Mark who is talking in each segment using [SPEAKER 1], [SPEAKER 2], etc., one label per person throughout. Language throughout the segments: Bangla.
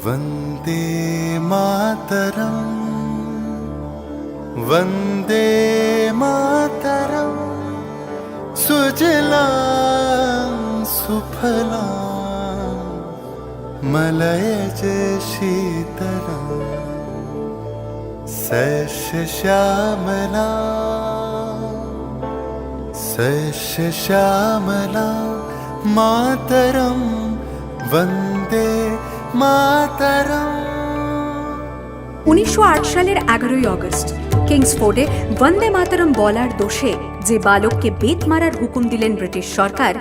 [SPEAKER 1] वन्दे मातरम् वन्दे मातरम् सुजलां सुफलां मलयज शीतलां सस्यश्यामला मातरं वन्दे मातरम्।
[SPEAKER 2] 1908 সালের 11ই আগস্ট কিংসফোর্ডে বন্দে মাতরম বলার দোষে যে বালককে বেত মারার হুকুম দিলেন ব্রিটিশ সরকার,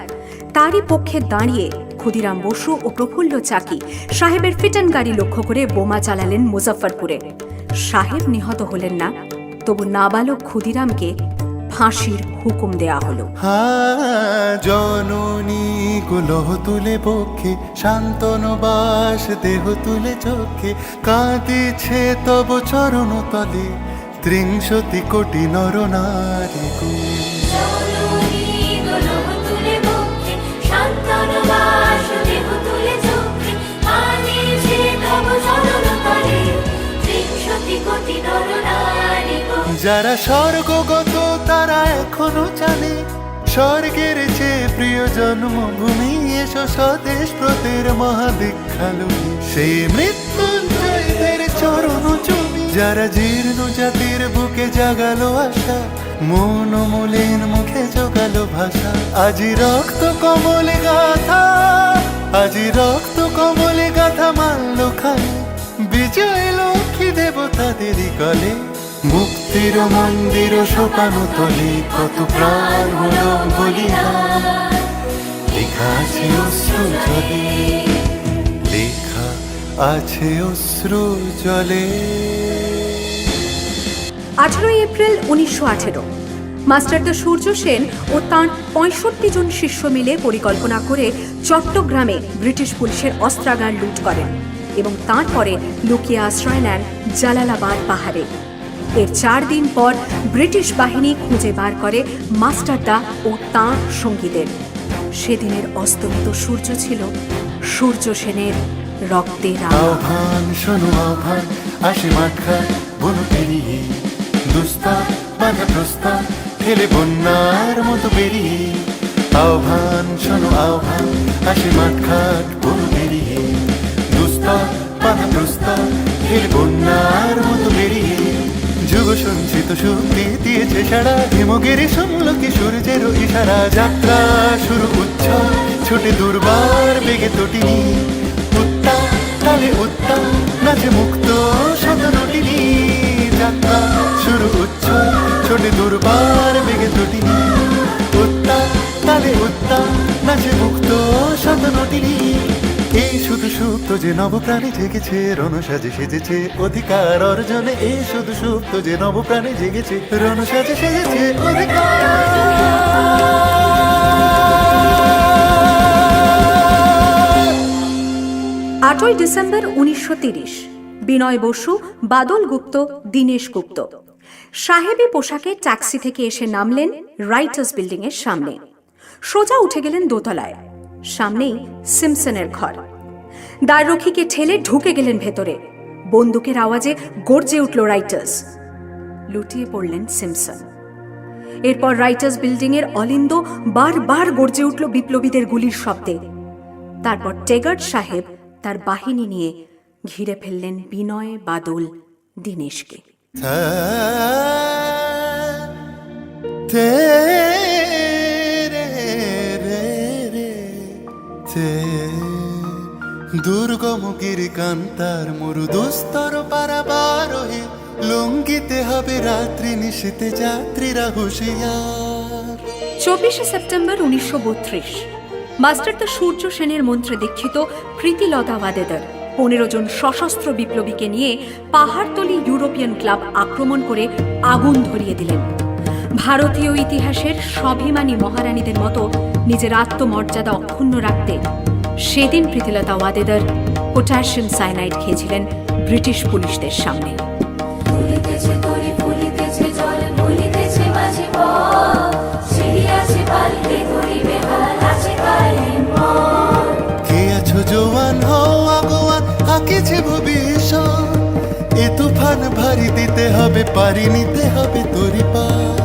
[SPEAKER 2] তারই পক্ষে দাঁড়িয়ে ক্ষুদিরাম বসু ও প্রফুল্ল চাকি সাহেবের ফিটন গাড়ি লক্ষ্য করে বোমা চালালেন মুজফ্ফরপুরে। সাহেব নিহত হলেন না, তবু নাবালক ক্ষুদিরামকে ফাঁসির হুকুম দেয়া হলো।
[SPEAKER 1] জননী গুলহ তুলে বক্ষে, শান্তনবাস দেহ তুলে চোখে, কাঁদিছে তব চরণ তলে ৩০ কোটি নর নারী গো। যারা স্বর্গগত তারা এখনো জানে, স্বর্গের চেয়ে প্রিয় জন্মভূমি, এসো স্বদেশ ব্রতের মহাদীক্ষালুনি, সেই মৃত্যুঞ্জয়দের চরণ চুমি। যারা জীর্ণ জাতির বুকে জাগালো আশা, মন মলিন মুখে জোগালো ভাষা, আজি রক্ত কমলে গাথা, আজি রক্ত কমলে গাথা মাল্য খালে, বিজয় লক্ষ্মী দেবতাদেরই কলে, মুক্তির মন্দির সোপানো তলে, কত প্রাণ হলো বলিদান, লেখা আছে অশ্রু জলে, লেখা আছে অশ্রু জলে।
[SPEAKER 2] 18 এপ্রিল 1918 মাস্টারদা সূর্য সেন ও তাঁর 65 জন শিষ্য মিলে পরিকল্পনা করে চট্টগ্রামে ব্রিটিশ পুলিশের অস্ত্রাগার লুট করেন এবং তারপরে লুকিয়ে আশ্রয় নেন জালালাবাদ পাহাড়ে। এর 4 দিন পর ব্রিটিশ বাহিনী খুঁজে বার করে মাস্টারদা ও তাঁর সঙ্গীদের। সেদিনের অস্তমিত সূর্য ছিল সূর্য সেনের রক্তের
[SPEAKER 1] আহ্বান, শোনো আহ্বান, আসে মাঠঘাট বন পেরিয়ে, দুস্তার বাধা প্রস্তার খেলে বন্যার মতো বেরিয়ে। আহ্বান, শোনো আহ্বান, আসে মাঠঘাট বন পেরিয়ে, দুস্তার বাধা প্রস্তার খেলে বন্যার মতো বেরিয়ে। যুগ সঞ্চিত শক্তি দিয়েছে সারা, হিমগিরি সমলকে সূর্যের ইশারা, যাত্রা শুরু উচ্ছল ছোটে দুর্বার বেগে তটিনী, উত্তাল তালে উত্তাল নাচে মুক্ত শতনটিনী, যাত্রা শুরু উচ্ছল ছোটে দুর্বার বেগে তটিনী, উত্তাল তালে উত্তাল নাচে মুক্ত শতনটিনী। এই শুধু সুপ্ত যে নবপ্রাণে জেগেছে, রণসাজে সেজেছে অধিকার অর্জনে, এই শুধু সুপ্ত যে নবপ্রাণে জেগেছে, রণসাজে সেজেছে অধিকার।
[SPEAKER 2] 8ই ডিসেম্বর 1930 বিনয় বসু, বাদল গুপ্ত, দীনেশ গুপ্ত সাহেবী পোশাকে ট্যাক্সি থেকে এসে নামলেন রাইটার্স বিল্ডিং এর সামনে। সোজা উঠে গেলেন দোতলায়। সামনেই সিমসনের ঘর। দ্বাররক্ষীকে ঠেলে ঢুকে গেলেন ভেতরে। বন্দুকের আওয়াজে গর্জে উঠল রাইটার্স। লুটিয়ে পড়লেন সিমসন। এরপর রাইটার্স বিল্ডিং এর অলিন্দ বারবার গর্জে উঠল বিপ্লবীদের গুলির শব্দে। তারপর টেগার্ড সাহেব তার বাহিনী নিয়ে ঘিরে ফেললেন বিনয়, বাদল, দীনেশকে।
[SPEAKER 1] দুর্গম গিরিকান্তার মরু দুস্তর পারাবার হয়ে, লঙ্ঘিতে হবে রাত্রি নিশীতে যাত্রীরা হুঁশিয়ার।
[SPEAKER 2] 24শে সেপ্টেম্বর 1932 মাস্টারদা সূর্য সেনের মন্ত্রে দীক্ষিত প্রীতিলতা ওয়াদেদার 15 জন সশস্ত্র বিপ্লবীকে নিয়ে পাহাড়তলি ইউরোপিয়ান ক্লাব আক্রমণ করে আগুন ধরিয়ে দিলেন। ভারতীয় ইতিহাসের স্বাভিমানী মহারানীদের মতো নিজের আত্মমর্যাদা অক্ষুণ্ণ রাখতে সেদিন প্রীতিলতা ওয়াদেদার পটাশিয়াম সায়ানাইড খেয়েছিলেন ব্রিটিশ পুলিশদের সামনে।
[SPEAKER 1] কে আছো জোয়ান হও আগোয়ান, আঁকেছে পারি নিতে হবে তোরি পার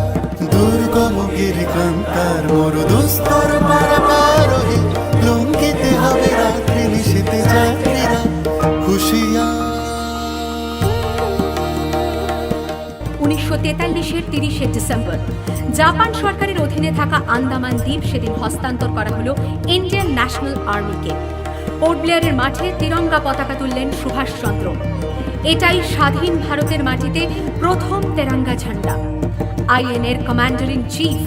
[SPEAKER 1] দুর্গম গিরিকান্তার মরু দুস্তর পারাপার হয়ে লঙ্ঘিতে হবে রাত্রি নিশীতে যাত্রীরা হুঁশিয়ার
[SPEAKER 2] 1943-এর 30শে ডিসেম্বর জাপান সরকারের অধীনে থাকা আন্দামান দ্বীপ সেদিন হস্তান্তর করা হলো ইন্ডিয়ান ন্যাশনাল আর্মিকে। পোর্ট ব্লেয়ারের মাঠে তিরঙ্গা পতাকা তুললেন সুভাষচন্দ্র। এটাই স্বাধীন ভারতের মাটিতে প্রথম তেরঙ্গা ঝান্ডা। আইএনএর commander in chief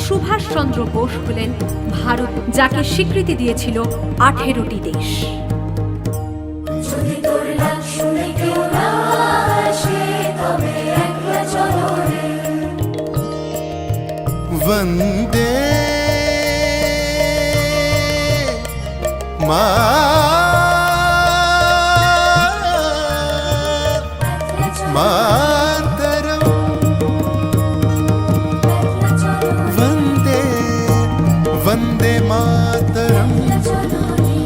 [SPEAKER 2] Subhash Chandra Bose হলেন ভারত, যাকে স্বীকৃতি দিয়েছিল 18টি দেশ।
[SPEAKER 1] वंदे मातरम वंदे वंदे मातरम वंदे